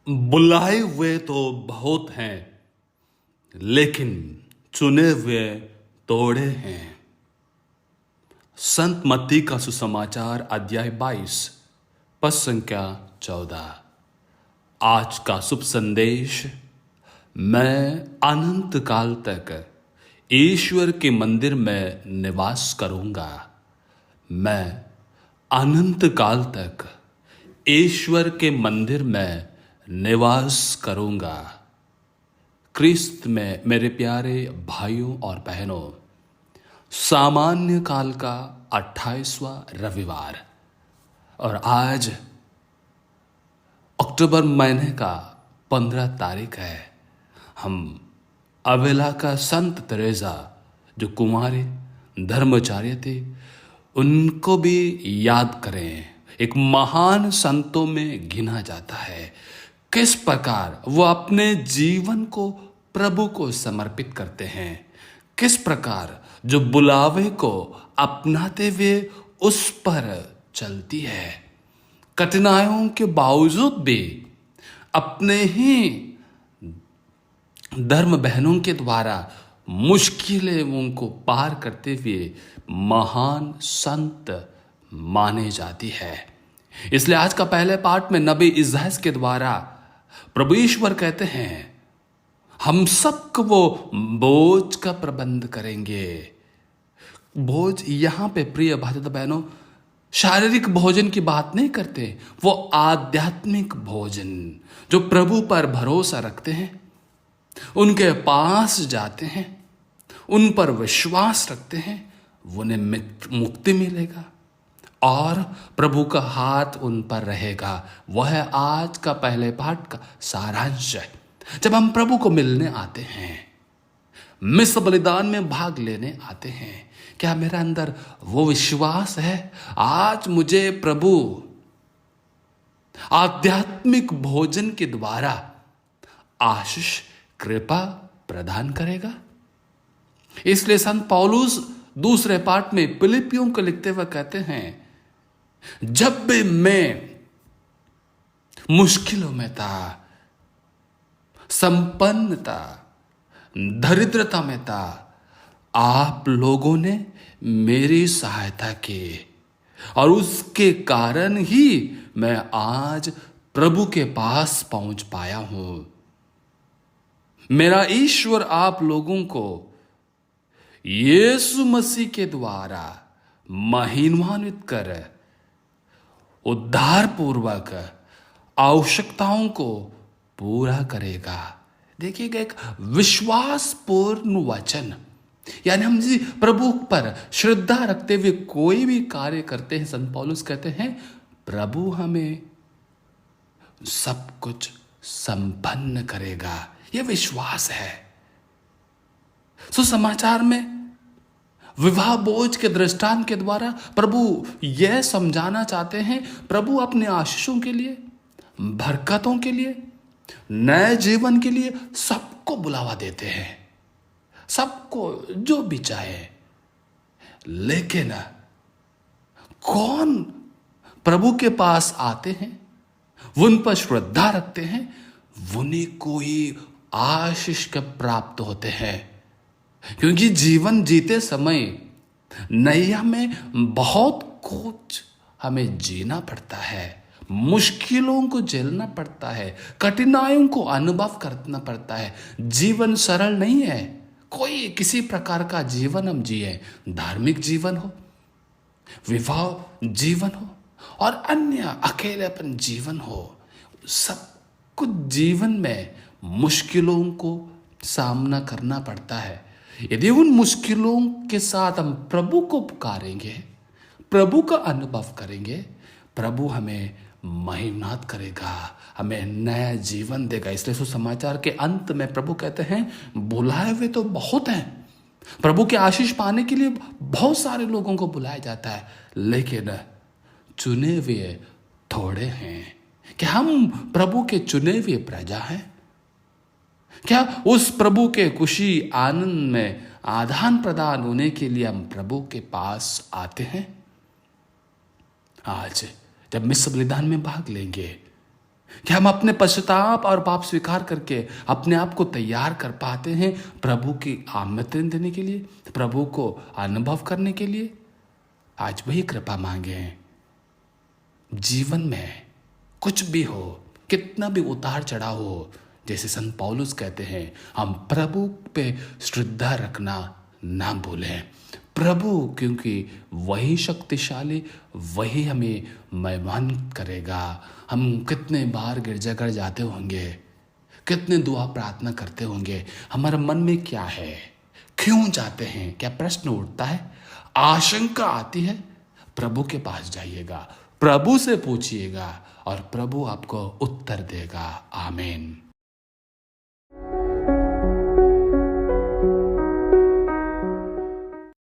बुलाए हुए तो बहुत हैं, लेकिन चुने हुए तोड़े हैं। संत मत्ती का सुसमाचार अध्याय 22 पद संख्या 14। आज का शुभ संदेश। मैं अनंत काल तक ईश्वर के मंदिर में निवास करूंगा। मैं अनंत काल तक ईश्वर के मंदिर में निवास करूंगा। क्रिस्त में मेरे प्यारे भाइयों और बहनों, सामान्य काल का 28वां रविवार और आज अक्टूबर महीने का 15 तारीख है। हम अवेला का संत तेरेसा जो कुंवारे धर्मचार्य थे उनको भी याद करें। एक महान संतों में गिना जाता है। किस प्रकार वो अपने जीवन को प्रभु को समर्पित करते हैं, किस प्रकार जो बुलावे को अपनाते हुए उस पर चलती है। कठिनाइयों के बावजूद भी अपने ही धर्म बहनों के द्वारा मुश्किलें उनको पार करते हुए महान संत माने जाती है। इसलिए आज का पहले पाठ में नबी इस्राएल के द्वारा प्रभु ईश्वर कहते हैं, हम सबको वो बोझ का प्रबंध करेंगे। बोझ यहां पे प्रिय भाई बहनों शारीरिक भोजन की बात नहीं करते, वो आध्यात्मिक भोजन जो प्रभु पर भरोसा रखते हैं, उनके पास जाते हैं, उन पर विश्वास रखते हैं, उन्हें मुक्ति मिलेगा और प्रभु का हाथ उन पर रहेगा। वह है आज का पहले पाठ का सारांश है। जब हम प्रभु को मिलने आते हैं, मिस्र बलिदान में भाग लेने आते हैं, क्या मेरे अंदर वो विश्वास है आज मुझे प्रभु आध्यात्मिक भोजन के द्वारा आशीष कृपा प्रदान करेगा? इसलिए संत पौलुस दूसरे पाठ में फिलिपियों को लिखते हुए कहते हैं, जब भी मैं मुश्किलों में था, संपन्न था, दरिद्रता में था, आप लोगों ने मेरी सहायता की और उसके कारण ही मैं आज प्रभु के पास पहुंच पाया हूं। मेरा ईश्वर आप लोगों को यीशु मसीह के द्वारा महिमान्वित कर उद्धार पूर्वक आवश्यकताओं को पूरा करेगा। देखिएगा, एक विश्वासपूर्ण वचन, यानी हम जी प्रभु पर श्रद्धा रखते हुए कोई भी कार्य करते हैं, संत पौलुस कहते हैं प्रभु हमें सब कुछ संपन्न करेगा। यह विश्वास है। सुसमाचार में विवाह बोझ के दृष्टांत के द्वारा प्रभु यह समझाना चाहते हैं, प्रभु अपने आशीषों के लिए, बरकतों के लिए, नए जीवन के लिए सबको बुलावा देते हैं, सबको जो भी चाहे। लेकिन कौन प्रभु के पास आते हैं, उन पर श्रद्धा रखते हैं, उन्हीं को ही आशीष के प्राप्त होते हैं। क्योंकि जीवन जीते समय नैया में बहुत कुछ हमें जीना पड़ता है, मुश्किलों को झेलना पड़ता है, कठिनाइयों को अनुभव करना पड़ता है। जीवन सरल नहीं है। कोई किसी प्रकार का जीवन हम जिए, धार्मिक जीवन हो, विवाह जीवन हो और अन्य अकेलेपन जीवन हो, सब कुछ जीवन में मुश्किलों को सामना करना पड़ता है। यदि उन मुश्किलों के साथ हम प्रभु को पुकारेंगे, प्रभु का अनुभव करेंगे, प्रभु हमें महिमान्वित करेगा, हमें नया जीवन देगा। इसलिए सुसमाचार के अंत में प्रभु कहते हैं, बुलाए हुए तो बहुत हैं। प्रभु के आशीष पाने के लिए बहुत सारे लोगों को बुलाया जाता है, लेकिन चुने हुए थोड़े हैं। क्या हम प्रभु के चुने हुए प्रजा हैं? क्या उस प्रभु के खुशी आनंद में आदान प्रदान होने के लिए हम प्रभु के पास आते हैं? आज जब मिस्र बलिदान में भाग लेंगे, कि हम अपने पश्चाताप और पाप स्वीकार करके अपने आप को तैयार कर पाते हैं प्रभु की आमंत्रण देने के लिए, प्रभु को अनुभव करने के लिए। आज वही कृपा मांगे। जीवन में कुछ भी हो, कितना भी उतार चढ़ाव हो, जैसे संत पौलुस कहते हैं, हम प्रभु पे श्रद्धा रखना ना भूलें। प्रभु, क्योंकि वही शक्तिशाली, वही हमें महिमान करेगा। हम कितने बार गिरजाघर जाते होंगे, कितने दुआ प्रार्थना करते होंगे, हमारे मन में क्या है, क्यों जाते हैं, क्या प्रश्न उठता है, आशंका आती है, प्रभु के पास जाइएगा, प्रभु से पूछिएगा और प्रभु आपको उत्तर देगा। आमीन।